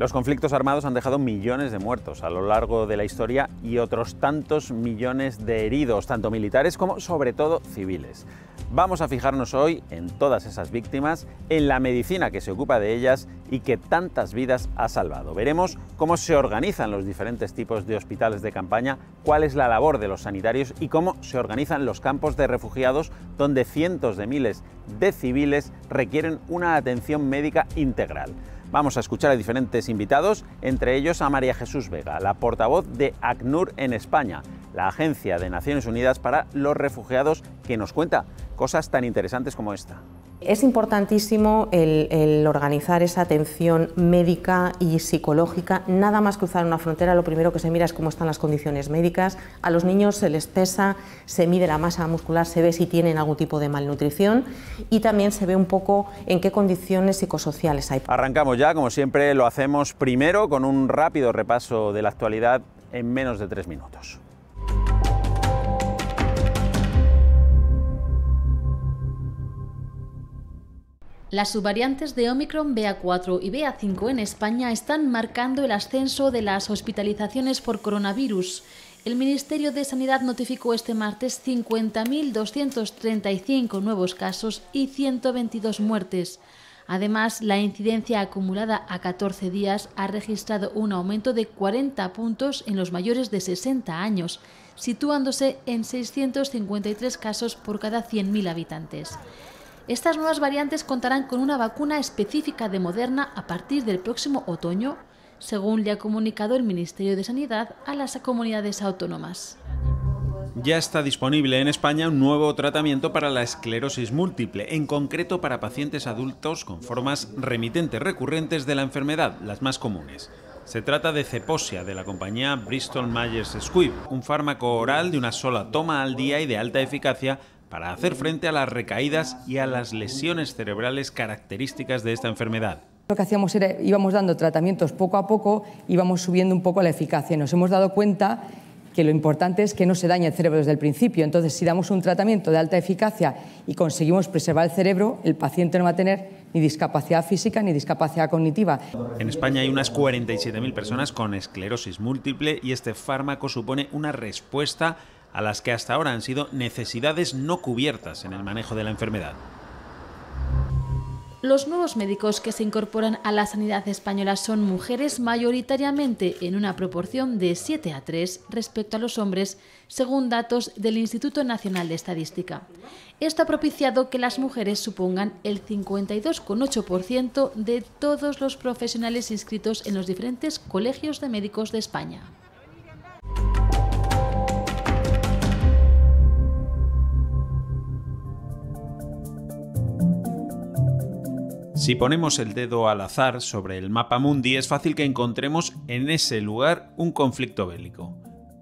Los conflictos armados han dejado millones de muertos a lo largo de la historia y otros tantos millones de heridos, tanto militares como sobre todo civiles. Vamos a fijarnos hoy en todas esas víctimas, en la medicina que se ocupa de ellas y que tantas vidas ha salvado. Veremos cómo se organizan los diferentes tipos de hospitales de campaña, cuál es la labor de los sanitarios y cómo se organizan los campos de refugiados donde cientos de miles de civiles requieren una atención médica integral. Vamos a escuchar a diferentes invitados, entre ellos a María Jesús Vega, la portavoz de ACNUR en España, la Agencia de Naciones Unidas para los Refugiados, que nos cuenta cosas tan interesantes como esta. Es importantísimo el organizar esa atención médica y psicológica. Nada más cruzar una frontera, lo primero que se mira es cómo están las condiciones médicas. A los niños se les pesa, se mide la masa muscular, se ve si tienen algún tipo de malnutrición y también se ve un poco en qué condiciones psicosociales hay. Arrancamos ya, como siempre lo hacemos primero con un rápido repaso de la actualidad en menos de 3 minutos. Las subvariantes de Omicron BA4 y BA5 en España están marcando el ascenso de las hospitalizaciones por coronavirus. El Ministerio de Sanidad notificó este martes 50.235 nuevos casos y 122 muertes. Además, la incidencia acumulada a 14 días ha registrado un aumento de 40 puntos en los mayores de 60 años, situándose en 653 casos por cada 100.000 habitantes. Estas nuevas variantes contarán con una vacuna específica de Moderna a partir del próximo otoño, según le ha comunicado el Ministerio de Sanidad a las comunidades autónomas. Ya está disponible en España un nuevo tratamiento para la esclerosis múltiple, en concreto para pacientes adultos con formas remitentes recurrentes de la enfermedad, las más comunes. Se trata de Zeposia, de la compañía Bristol Myers Squibb, un fármaco oral de una sola toma al día y de alta eficacia para hacer frente a las recaídas y a las lesiones cerebrales características de esta enfermedad. Lo que hacíamos era, íbamos dando tratamientos poco a poco, íbamos subiendo un poco la eficacia. Nos hemos dado cuenta que lo importante es que no se dañe el cerebro desde el principio. Entonces, si damos un tratamiento de alta eficacia y conseguimos preservar el cerebro, el paciente no va a tener ni discapacidad física ni discapacidad cognitiva. En España hay unas 47.000 personas con esclerosis múltiple y este fármaco supone una respuesta a las que hasta ahora han sido necesidades no cubiertas en el manejo de la enfermedad. Los nuevos médicos que se incorporan a la sanidad española son mujeres mayoritariamente en una proporción de 7:3 respecto a los hombres, según datos del Instituto Nacional de Estadística. Esto ha propiciado que las mujeres supongan el 52,8% de todos los profesionales inscritos en los diferentes colegios de médicos de España. Si ponemos el dedo al azar sobre el mapa mundi, es fácil que encontremos en ese lugar un conflicto bélico.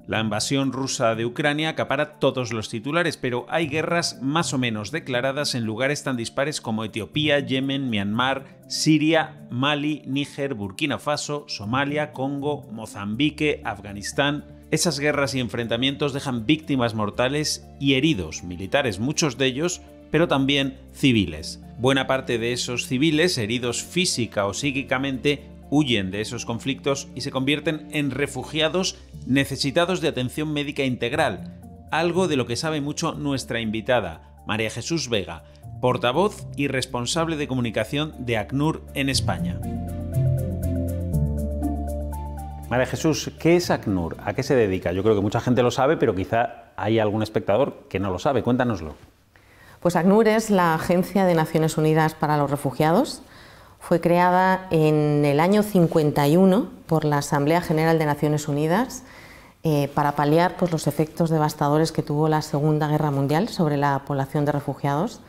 La invasión rusa de Ucrania acapara todos los titulares, pero hay guerras más o menos declaradas en lugares tan dispares como Etiopía, Yemen, Myanmar, Siria, Mali, Níger, Burkina Faso, Somalia, Congo, Mozambique, Afganistán. Esas guerras y enfrentamientos dejan víctimas mortales y heridos, militares muchos de ellos, pero también civiles. Buena parte de esos civiles, heridos física o psíquicamente, huyen de esos conflictos y se convierten en refugiados necesitados de atención médica integral, algo de lo que sabe mucho nuestra invitada, María Jesús Vega, portavoz y responsable de comunicación de ACNUR en España. María Jesús, ¿qué es ACNUR? ¿A qué se dedica? Yo creo que mucha gente lo sabe, pero quizá hay algún espectador que no lo sabe. Cuéntanoslo. Pues ACNUR es la Agencia de Naciones Unidas para los Refugiados. Fue creada en el año 51 por la Asamblea General de Naciones Unidas para paliar pues, los efectos devastadores que tuvo la Segunda Guerra Mundial sobre la población de refugiados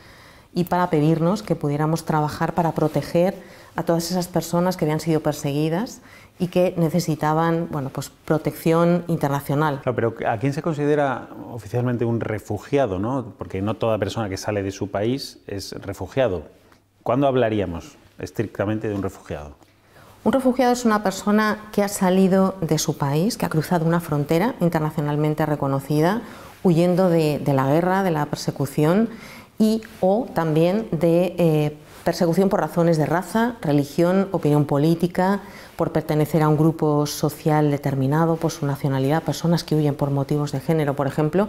y para pedirnos que pudiéramos trabajar para proteger a todas esas personas que habían sido perseguidas y que necesitaban pues, protección internacional. Claro, pero ¿a quién se considera oficialmente un refugiado, ¿no? Porque no toda persona que sale de su país es refugiado. ¿Cuándo hablaríamos estrictamente de un refugiado? Un refugiado es una persona que ha salido de su país, que ha cruzado una frontera internacionalmente reconocida, huyendo de la guerra, de la persecución y o también de Persecución por razones de raza, religión, opinión política, por pertenecer a un grupo social determinado, por su nacionalidad, personas que huyen por motivos de género, por ejemplo,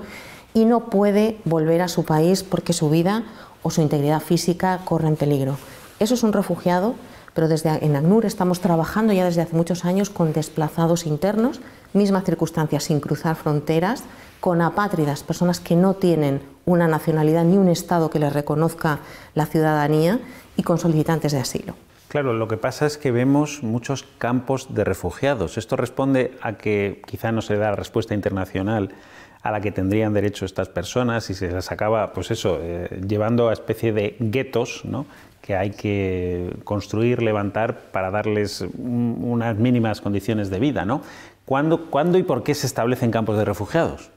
y no puede volver a su país porque su vida o su integridad física corre en peligro. Eso es un refugiado, pero en ACNUR estamos trabajando ya desde hace muchos años con desplazados internos, mismas circunstancias, sin cruzar fronteras, con apátridas, personas que no tienen una nacionalidad ni un Estado que les reconozca la ciudadanía, y con solicitantes de asilo. Claro, lo que pasa es que vemos muchos campos de refugiados. Esto responde a que quizá no se da la respuesta internacional a la que tendrían derecho estas personas y se las acaba, pues eso, llevando a especie de guetos, ¿no?, que hay que construir, levantar para darles unas mínimas condiciones de vida, ¿no? ¿Cuándo y por qué se establecen campos de refugiados?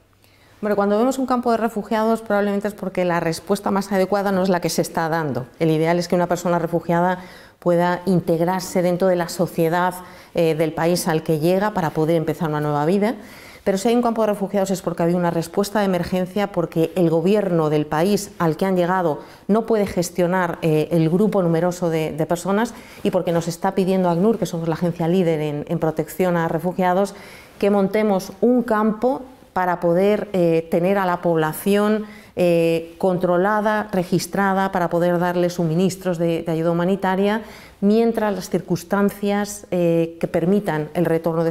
Bueno, cuando vemos un campo de refugiados probablemente es porque la respuesta más adecuada no es la que se está dando. El ideal es que una persona refugiada pueda integrarse dentro de la sociedad del país al que llega para poder empezar una nueva vida. Pero si hay un campo de refugiados es porque había una respuesta de emergencia, porque el gobierno del país al que han llegado no puede gestionar el grupo numeroso de personas, y porque nos está pidiendo ACNUR, que somos la agencia líder en protección a refugiados, que montemos un campo para poder tener a la población controlada, registrada, para poder darle suministros de ayuda humanitaria, mientras las circunstancias que permitan el retorno de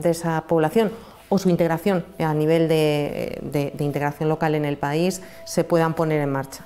esa población o su integración a nivel de integración local en el país se puedan poner en marcha.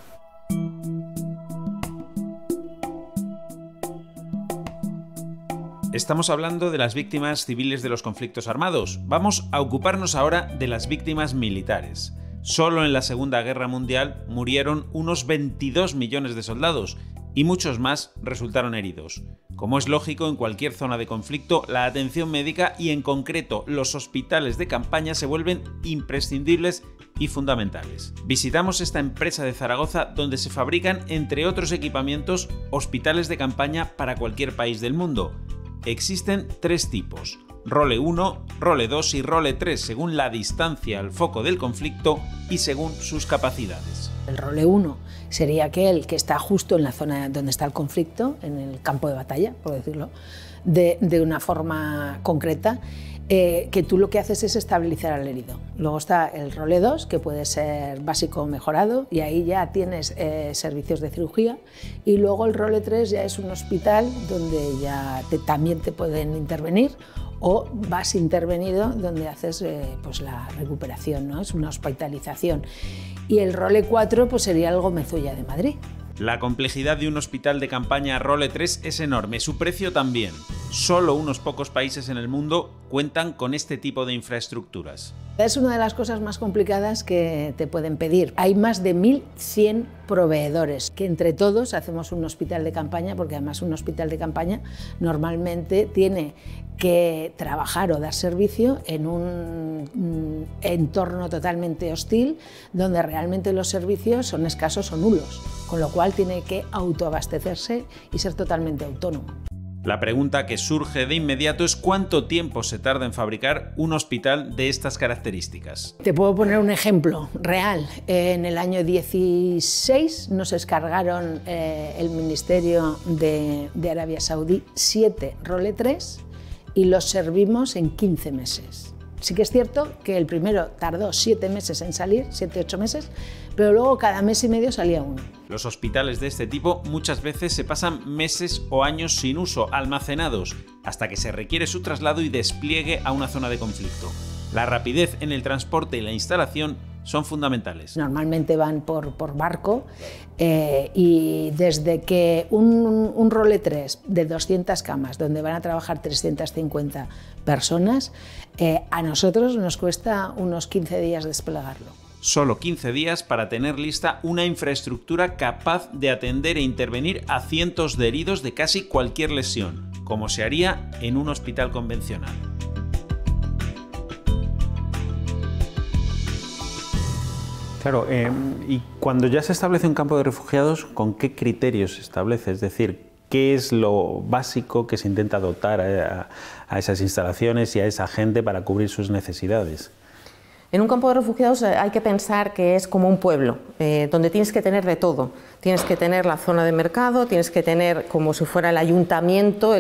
Estamos hablando de las víctimas civiles de los conflictos armados. Vamos a ocuparnos ahora de las víctimas militares. Solo en la Segunda Guerra Mundial murieron unos 22 millones de soldados y muchos más resultaron heridos. Como es lógico, en cualquier zona de conflicto, la atención médica y en concreto los hospitales de campaña se vuelven imprescindibles y fundamentales. Visitamos esta empresa de Zaragoza donde se fabrican, entre otros equipamientos, hospitales de campaña para cualquier país del mundo. Existen 3 tipos: Role 1, Role 2 y Role 3, según la distancia al foco del conflicto y según sus capacidades. El Role 1 sería aquel que está justo en la zona donde está el conflicto, en el campo de batalla, por decirlo, de una forma concreta, que tú lo que haces es estabilizar al herido. Luego está el Role 2, que puede ser básico o mejorado, y ahí ya tienes servicios de cirugía, y luego el Role 3 ya es un hospital donde ya también te pueden intervenir, o vas intervenido donde haces pues la recuperación, ¿no? Es una hospitalización. Y el Role 4 pues sería el Gómez-Ulla de Madrid. La complejidad de un hospital de campaña Role 3 es enorme, su precio también. Solo unos pocos países en el mundo cuentan con este tipo de infraestructuras. Es una de las cosas más complicadas que te pueden pedir. Hay más de 1.100 proveedores, que entre todos hacemos un hospital de campaña, porque además un hospital de campaña normalmente tiene que trabajar o dar servicio en un entorno totalmente hostil, donde realmente los servicios son escasos o nulos, con lo cual tiene que autoabastecerse y ser totalmente autónomo. La pregunta que surge de inmediato es ¿cuánto tiempo se tarda en fabricar un hospital de estas características? Te puedo poner un ejemplo real. En el año 16 nos descargaron el Ministerio de Arabia Saudí 7 Role 3 y los servimos en 15 meses. Sí que es cierto que el primero tardó 7 meses en salir, 7-8 meses, pero luego cada mes y medio salía uno. Los hospitales de este tipo muchas veces se pasan meses o años sin uso, almacenados, hasta que se requiere su traslado y despliegue a una zona de conflicto. La rapidez en el transporte y la instalación son fundamentales. Normalmente van por barco y desde que un Role 3 de 200 camas, donde van a trabajar 350 personas, a nosotros nos cuesta unos 15 días desplegarlo. Solo 15 días para tener lista una infraestructura capaz de atender e intervenir a cientos de heridos de casi cualquier lesión, como se haría en un hospital convencional. Claro, y cuando ya se establece un campo de refugiados, ¿con qué criterios se establece? Es decir, ¿qué es lo básico que se intenta dotar a esas instalaciones y a esa gente para cubrir sus necesidades? En un campo de refugiados hay que pensar que es como un pueblo, donde tienes que tener de todo. Tienes que tener la zona de mercado, tienes que tener como si fuera el ayuntamiento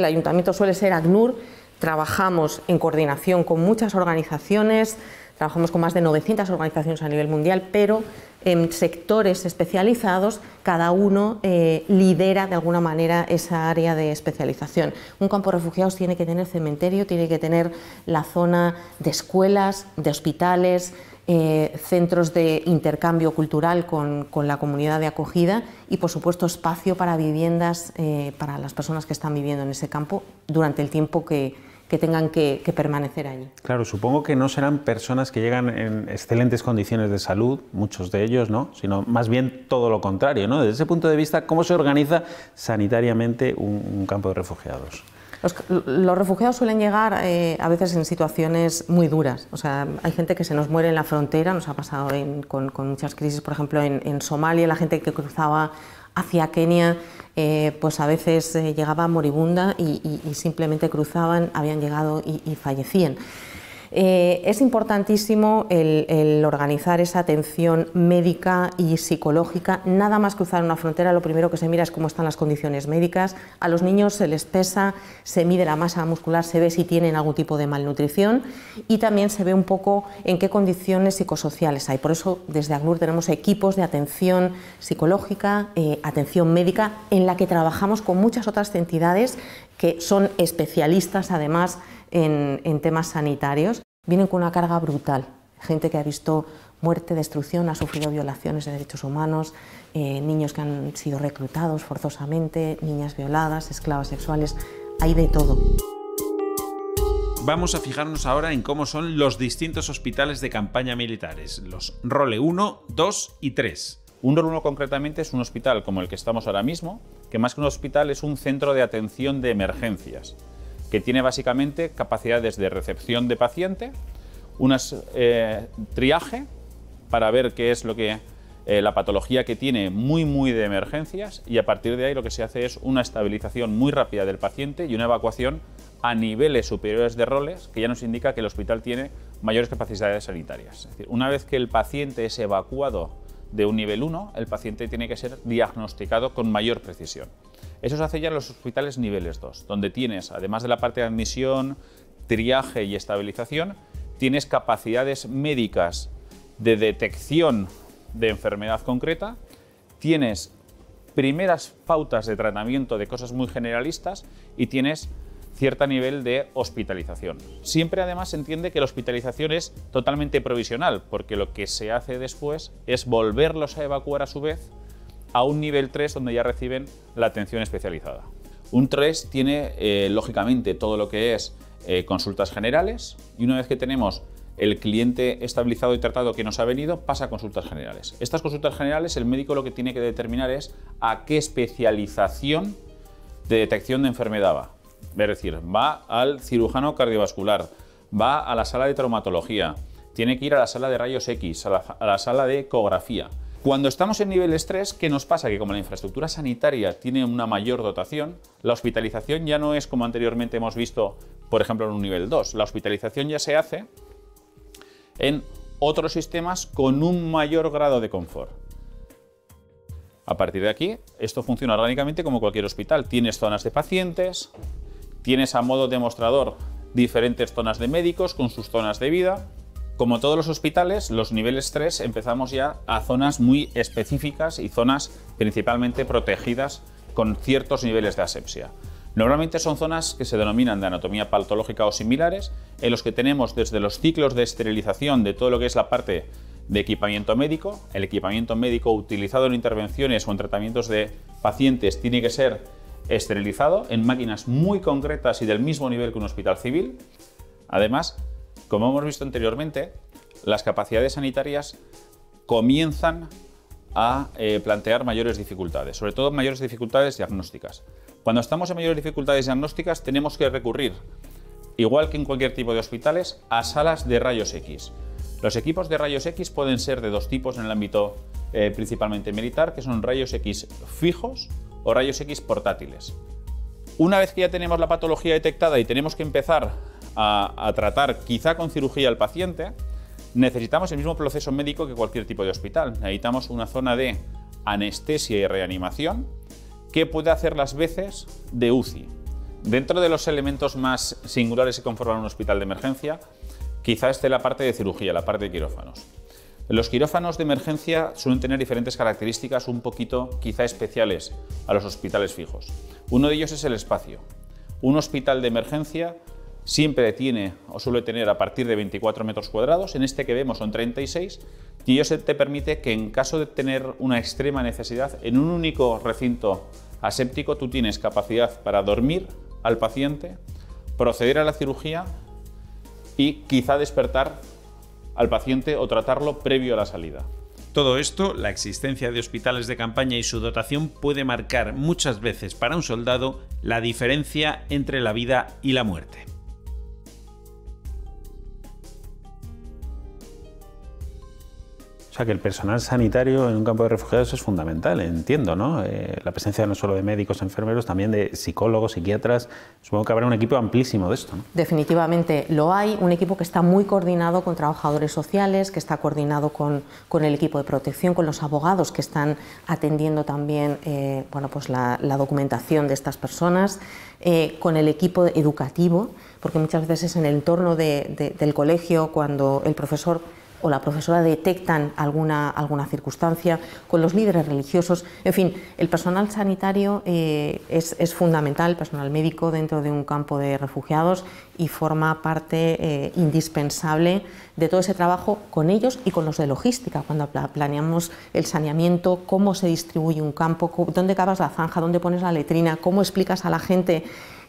suele ser ACNUR, trabajamos en coordinación con muchas organizaciones, trabajamos con más de 900 organizaciones a nivel mundial, pero en sectores especializados, cada uno lidera de alguna manera esa área de especialización. Un campo de refugiados tiene que tener cementerio, tiene que tener la zona de escuelas, de hospitales, centros de intercambio cultural con la comunidad de acogida y, por supuesto, espacio para viviendas para las personas que están viviendo en ese campo durante el tiempo que tengan que permanecer allí. Claro, supongo que no serán personas que llegan en excelentes condiciones de salud, muchos de ellos, ¿no? Sino más bien todo lo contrario, ¿no? Desde ese punto de vista, ¿cómo se organiza sanitariamente un campo de refugiados? Los refugiados suelen llegar a veces en situaciones muy duras. O sea, hay gente que se nos muere en la frontera, nos ha pasado con muchas crisis, por ejemplo, en Somalia, la gente que cruzaba hacia Kenia, pues a veces llegaba moribunda y simplemente cruzaban, habían llegado y fallecían. Es importantísimo el organizar esa atención médica y psicológica. Nada más cruzar una frontera, lo primero que se mira es cómo están las condiciones médicas. A los niños se les pesa, se mide la masa muscular, se ve si tienen algún tipo de malnutrición y también se ve un poco en qué condiciones psicosociales hay. Por eso desde ACNUR tenemos equipos de atención psicológica, atención médica, en la que trabajamos con muchas otras entidades que son especialistas además en temas sanitarios. Vienen con una carga brutal, gente que ha visto muerte, destrucción, ha sufrido violaciones de derechos humanos, niños que han sido reclutados forzosamente, niñas violadas, esclavas sexuales, hay de todo. Vamos a fijarnos ahora en cómo son los distintos hospitales de campaña militares, los ROLE 1, 2 y 3. Un ROLE 1 concretamente es un hospital como el que estamos ahora mismo, que más que un hospital es un centro de atención de emergencias, que tiene básicamente capacidades de recepción de paciente, unas triaje para ver qué es lo que la patología que tiene muy de emergencias, y a partir de ahí lo que se hace es una estabilización muy rápida del paciente y una evacuación a niveles superiores de roles, que ya nos indica que el hospital tiene mayores capacidades sanitarias. Es decir, una vez que el paciente es evacuado de un nivel 1, el paciente tiene que ser diagnosticado con mayor precisión. Eso se hace ya en los hospitales niveles 2, donde tienes, además de la parte de admisión, triaje y estabilización, tienes capacidades médicas de detección de enfermedad concreta, tienes primeras pautas de tratamiento de cosas muy generalistas y tienes cierto nivel de hospitalización. Siempre además se entiende que la hospitalización es totalmente provisional, porque lo que se hace después es volverlos a evacuar a su vez a un nivel 3 donde ya reciben la atención especializada. Un 3 tiene lógicamente todo lo que es consultas generales, y una vez que tenemos el cliente estabilizado y tratado que nos ha venido, pasa a consultas generales. Estas consultas generales el médico lo que tiene que determinar es a qué especialización de detección de enfermedad va. Es decir, va al cirujano cardiovascular, va a la sala de traumatología, tiene que ir a la sala de rayos X, a la sala de ecografía. Cuando estamos en niveles 3, ¿qué nos pasa? Que como la infraestructura sanitaria tiene una mayor dotación, la hospitalización ya no es como anteriormente hemos visto, por ejemplo, en un nivel 2. La hospitalización ya se hace en otros sistemas con un mayor grado de confort. A partir de aquí, esto funciona orgánicamente como cualquier hospital. Tienes zonas de pacientes, tienes a modo demostrador diferentes zonas de médicos con sus zonas de vida. Como todos los hospitales, los niveles 3 empezamos ya a zonas muy específicas y zonas principalmente protegidas con ciertos niveles de asepsia. Normalmente son zonas que se denominan de anatomía patológica o similares, en los que tenemos desde los ciclos de esterilización de todo lo que es la parte de equipamiento médico. El equipamiento médico utilizado en intervenciones o en tratamientos de pacientes tiene que ser esterilizado en máquinas muy concretas y del mismo nivel que un hospital civil. Además, como hemos visto anteriormente, las capacidades sanitarias comienzan a plantear mayores dificultades, sobre todo mayores dificultades diagnósticas. Cuando estamos en mayores dificultades diagnósticas tenemos que recurrir, igual que en cualquier tipo de hospitales, a salas de rayos X. Los equipos de rayos X pueden ser de dos tipos en el ámbito principalmente militar, que son rayos X fijos o rayos X portátiles. Una vez que ya tenemos la patología detectada y tenemos que empezar a tratar quizá con cirugía al paciente, Necesitamos el mismo proceso médico que cualquier tipo de hospital. Necesitamos una zona de anestesia y reanimación que puede hacer las veces de UCI. Dentro de los elementos más singulares que conforman un hospital de emergencia, quizá esté la parte de cirugía, la parte de quirófanos. Los quirófanos de emergencia suelen tener diferentes características un poquito quizá especiales a los hospitales fijos. Uno de ellos es el espacio. Un hospital de emergencia siempre tiene o suele tener a partir de 24 metros cuadrados, en este que vemos son 36, y ello te permite que en caso de tener una extrema necesidad, en un único recinto aséptico tú tienes capacidad para dormir al paciente, proceder a la cirugía y quizá despertar al paciente o tratarlo previo a la salida. Todo esto, la existencia de hospitales de campaña y su dotación puede marcar muchas veces para un soldado la diferencia entre la vida y la muerte. O sea que el personal sanitario en un campo de refugiados es fundamental, entiendo, ¿no? La presencia no solo de médicos, enfermeros, también de psicólogos, psiquiatras. Supongo que habrá un equipo amplísimo de esto, ¿no? Definitivamente lo hay, un equipo que está muy coordinado con trabajadores sociales, que está coordinado con el equipo de protección, con los abogados que están atendiendo también bueno, pues la documentación de estas personas, con el equipo educativo, porque muchas veces en el entorno del colegio, cuando el profesor o la profesora detectan alguna circunstancia, con los líderes religiosos, en fin, el personal sanitario es fundamental, el personal médico dentro de un campo de refugiados, y forma parte indispensable de todo ese trabajo con ellos y con los de logística, cuando planeamos el saneamiento, cómo se distribuye un campo, dónde cavas la zanja, dónde pones la letrina, cómo explicas a la gente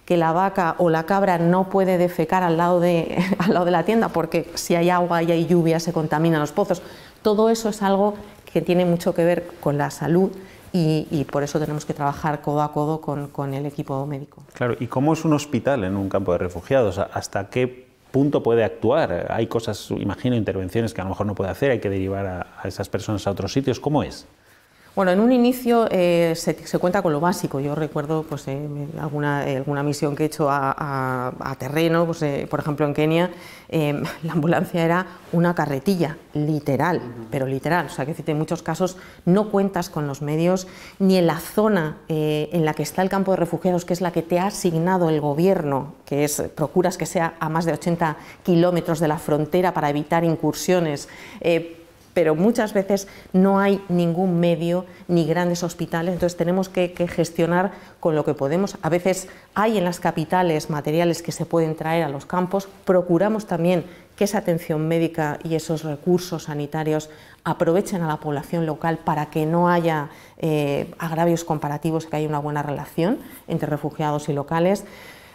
que la vaca o la cabra no puede defecar al lado de la tienda, porque si hay agua y hay lluvia se contaminan los pozos. Todo eso es algo que tiene mucho que ver con la salud y por eso tenemos que trabajar codo a codo con el equipo médico. Claro, ¿y cómo es un hospital en un campo de refugiados? ¿Hasta qué punto puede actuar? Hay cosas, imagino, intervenciones que a lo mejor no puede hacer, hay que derivar a esas personas a otros sitios. ¿Cómo es? Bueno, en un inicio se cuenta con lo básico. Yo recuerdo pues, alguna misión que he hecho a terreno, pues, por ejemplo en Kenia, la ambulancia era una carretilla, literal, pero literal. O sea, que en muchos casos no cuentas con los medios ni en la zona en la que está el campo de refugiados, que es la que te ha asignado el gobierno, que es procuras que sea a más de 80 kilómetros de la frontera para evitar incursiones. Pero muchas veces no hay ningún medio ni grandes hospitales, entonces tenemos que gestionar con lo que podemos. A veces hay en las capitales materiales que se pueden traer a los campos, procuramos también que esa atención médica y esos recursos sanitarios aprovechen a la población local para que no haya agravios comparativos, que haya una buena relación entre refugiados y locales.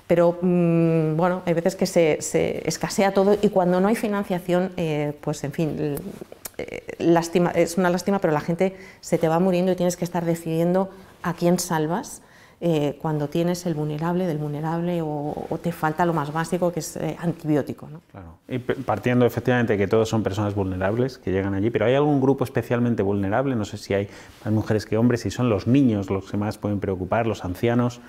Pero bueno, hay veces que se escasea todo y cuando no hay financiación, pues en fin, es una lástima, pero la gente se te va muriendo y tienes que estar decidiendo a quién salvas cuando tienes el vulnerable del vulnerable o te falta lo más básico, que es antibiótico, ¿no? Claro. Y partiendo efectivamente que todos son personas vulnerables que llegan allí, pero ¿hay algún grupo especialmente vulnerable? No sé si hay más mujeres que hombres, si son los niños los que más pueden preocupar, los ancianos.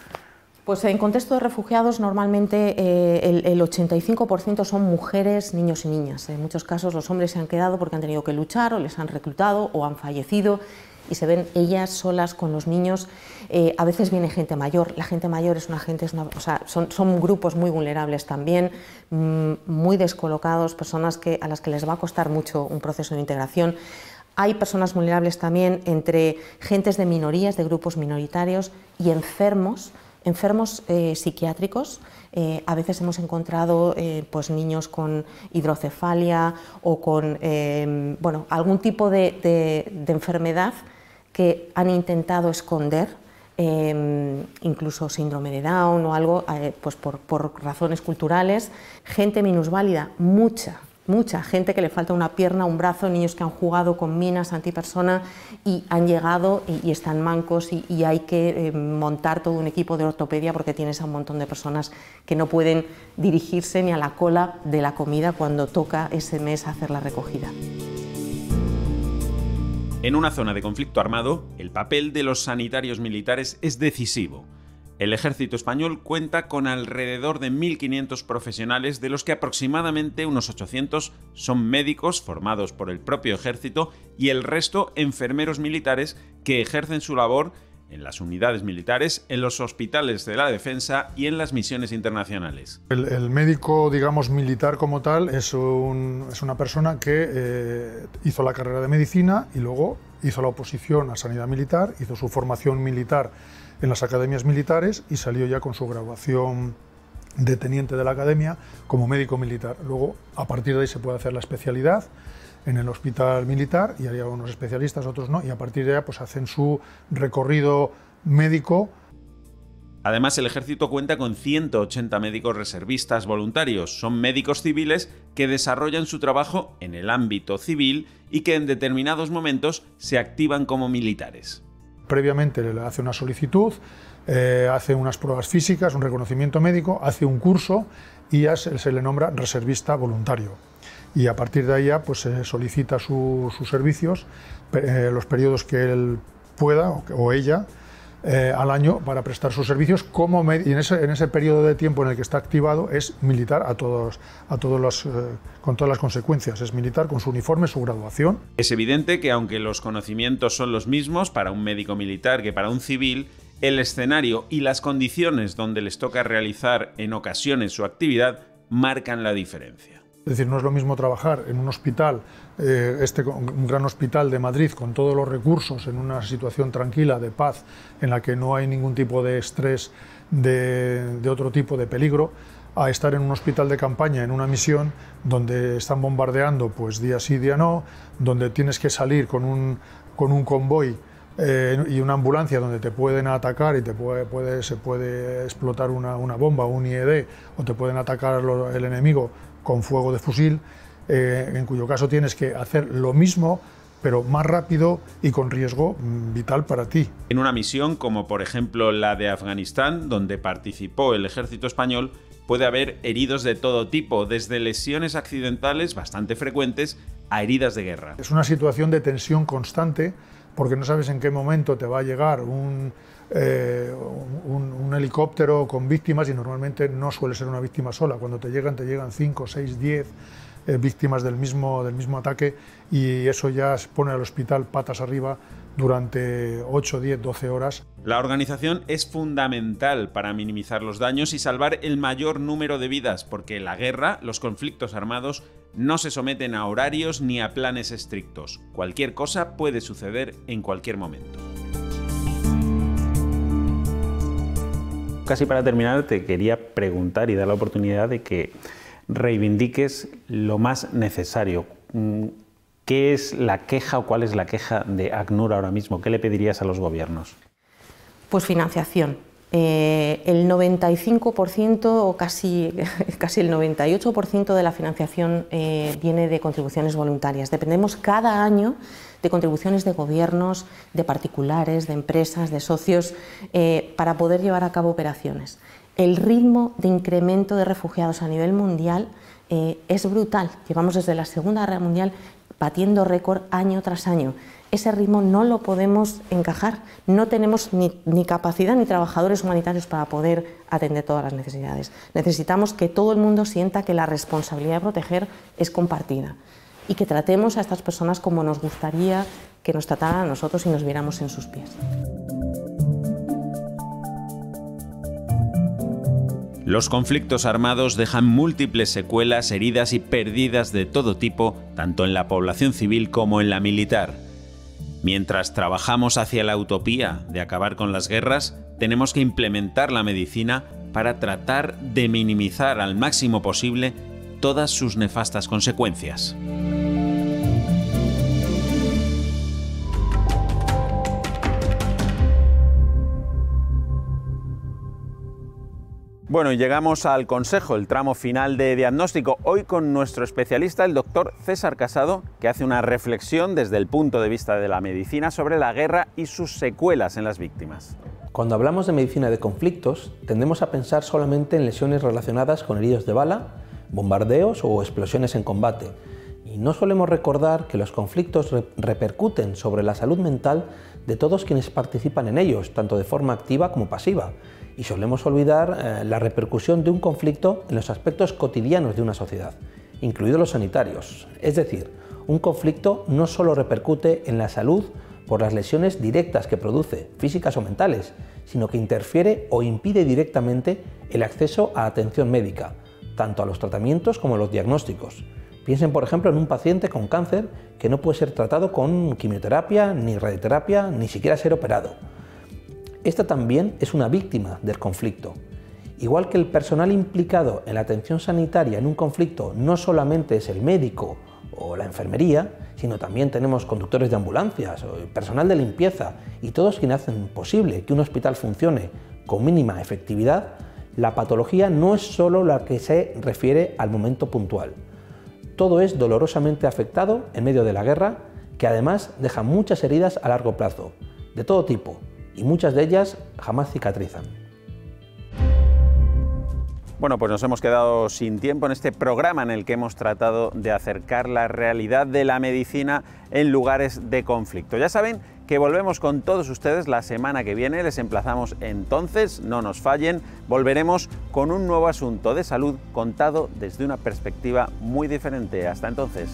Pues en contexto de refugiados normalmente el 85% son mujeres, niños y niñas. En muchos casos los hombres se han quedado porque han tenido que luchar o les han reclutado o han fallecido y se ven ellas solas con los niños. A veces viene gente mayor. La gente mayor son grupos muy vulnerables también, muy descolocados, personas a las que les va a costar mucho un proceso de integración. Hay personas vulnerables también entre gentes de minorías, de grupos minoritarios y enfermos psiquiátricos. A veces hemos encontrado pues niños con hidrocefalia o con bueno, algún tipo de enfermedad que han intentado esconder, incluso síndrome de Down o algo, pues por razones culturales. Gente minusválida, mucha gente que le falta una pierna, un brazo, niños que han jugado con minas antipersona y han llegado y están mancos y hay que montar todo un equipo de ortopedia porque tienes a un montón de personas que no pueden dirigirse ni a la cola de la comida cuando toca ese mes hacer la recogida. En una zona de conflicto armado, el papel de los sanitarios militares es decisivo. El ejército español cuenta con alrededor de 1.500 profesionales, de los que aproximadamente unos 800 son médicos formados por el propio ejército y el resto enfermeros militares que ejercen su labor en las unidades militares, en los hospitales de la defensa y en las misiones internacionales. El médico, digamos, militar como tal es una persona que hizo la carrera de medicina y luego hizo la oposición a sanidad militar, hizo su formación militar en las academias militares y salió ya con su graduación de teniente de la academia como médico militar. Luego, a partir de ahí se puede hacer la especialidad en el hospital militar y hay unos especialistas, otros no, y a partir de ahí pues hacen su recorrido médico. Además, el ejército cuenta con 180 médicos reservistas voluntarios. Son médicos civiles que desarrollan su trabajo en el ámbito civil y que en determinados momentos se activan como militares. Previamente le hace una solicitud, hace unas pruebas físicas, un reconocimiento médico, hace un curso y ya se le nombra reservista voluntario. Y a partir de ahí ya pues, se solicita sus servicios, los periodos que él pueda o ella al año para prestar sus servicios y en ese periodo de tiempo en el que está activado es militar con todas las consecuencias, es militar con su uniforme, su graduación. Es evidente que aunque los conocimientos son los mismos para un médico militar que para un civil, el escenario y las condiciones donde les toca realizar en ocasiones su actividad marcan la diferencia. Es decir, no es lo mismo trabajar en un hospital, un gran hospital de Madrid con todos los recursos, en una situación tranquila, de paz, en la que no hay ningún tipo de estrés de otro tipo de peligro, a estar en un hospital de campaña, en una misión donde están bombardeando pues día sí, día no, donde tienes que salir con un convoy y una ambulancia donde te pueden atacar y se puede explotar una bomba, un IED, o te pueden atacar el enemigo con fuego de fusil, en cuyo caso tienes que hacer lo mismo, pero más rápido y con riesgo vital para ti. En una misión como por ejemplo la de Afganistán, donde participó el ejército español, puede haber heridos de todo tipo, desde lesiones accidentales bastante frecuentes a heridas de guerra. Es una situación de tensión constante, porque no sabes en qué momento te va a llegar un helicóptero con víctimas y normalmente no suele ser una víctima sola. Cuando te llegan 5, 6, 10 víctimas del mismo ataque y eso ya pone al hospital patas arriba durante 8, 10, 12 horas. La organización es fundamental para minimizar los daños y salvar el mayor número de vidas, porque la guerra, los conflictos armados, no se someten a horarios ni a planes estrictos. Cualquier cosa puede suceder en cualquier momento. Casi para terminar, te quería preguntar y dar la oportunidad de que reivindiques lo más necesario. ¿Qué es la queja o cuál es la queja de ACNUR ahora mismo? ¿Qué le pedirías a los gobiernos? Pues financiación. El 95% o casi el 98% de la financiación viene de contribuciones voluntarias. Dependemos cada año de contribuciones de gobiernos, de particulares, de empresas, de socios, para poder llevar a cabo operaciones. El ritmo de incremento de refugiados a nivel mundial es brutal. Llevamos desde la Segunda Guerra Mundial batiendo récord año tras año. Ese ritmo no lo podemos encajar, no tenemos ni capacidad ni trabajadores humanitarios para poder atender todas las necesidades. Necesitamos que todo el mundo sienta que la responsabilidad de proteger es compartida y que tratemos a estas personas como nos gustaría que nos trataran a nosotros y nos viéramos en sus pies. Los conflictos armados dejan múltiples secuelas, heridas y pérdidas de todo tipo, tanto en la población civil como en la militar. Mientras trabajamos hacia la utopía de acabar con las guerras, tenemos que implementar la medicina para tratar de minimizar al máximo posible todas sus nefastas consecuencias. Bueno, y llegamos al consejo, el tramo final de diagnóstico, hoy con nuestro especialista, el doctor César Casado, que hace una reflexión desde el punto de vista de la medicina sobre la guerra y sus secuelas en las víctimas. Cuando hablamos de medicina de conflictos, tendemos a pensar solamente en lesiones relacionadas con heridos de bala, bombardeos o explosiones en combate, y no solemos recordar que los conflictos repercuten sobre la salud mental de todos quienes participan en ellos, tanto de forma activa como pasiva, y solemos olvidar la repercusión de un conflicto en los aspectos cotidianos de una sociedad, incluidos los sanitarios. Es decir, un conflicto no solo repercute en la salud por las lesiones directas que produce, físicas o mentales, sino que interfiere o impide directamente el acceso a atención médica, tanto a los tratamientos como a los diagnósticos. Piensen, por ejemplo, en un paciente con cáncer que no puede ser tratado con quimioterapia, ni radioterapia, ni siquiera ser operado. Esta también es una víctima del conflicto. Igual que el personal implicado en la atención sanitaria en un conflicto no solamente es el médico o la enfermería, sino también tenemos conductores de ambulancias, o personal de limpieza y todos quienes hacen posible que un hospital funcione con mínima efectividad. La patología no es solo la que se refiere al momento puntual. Todo es dolorosamente afectado en medio de la guerra, que además deja muchas heridas a largo plazo, de todo tipo, y muchas de ellas jamás cicatrizan. Bueno, pues nos hemos quedado sin tiempo en este programa en el que hemos tratado de acercar la realidad de la medicina en lugares de conflicto. Ya saben que volvemos con todos ustedes la semana que viene, les emplazamos entonces, no nos fallen, volveremos con un nuevo asunto de salud contado desde una perspectiva muy diferente. Hasta entonces.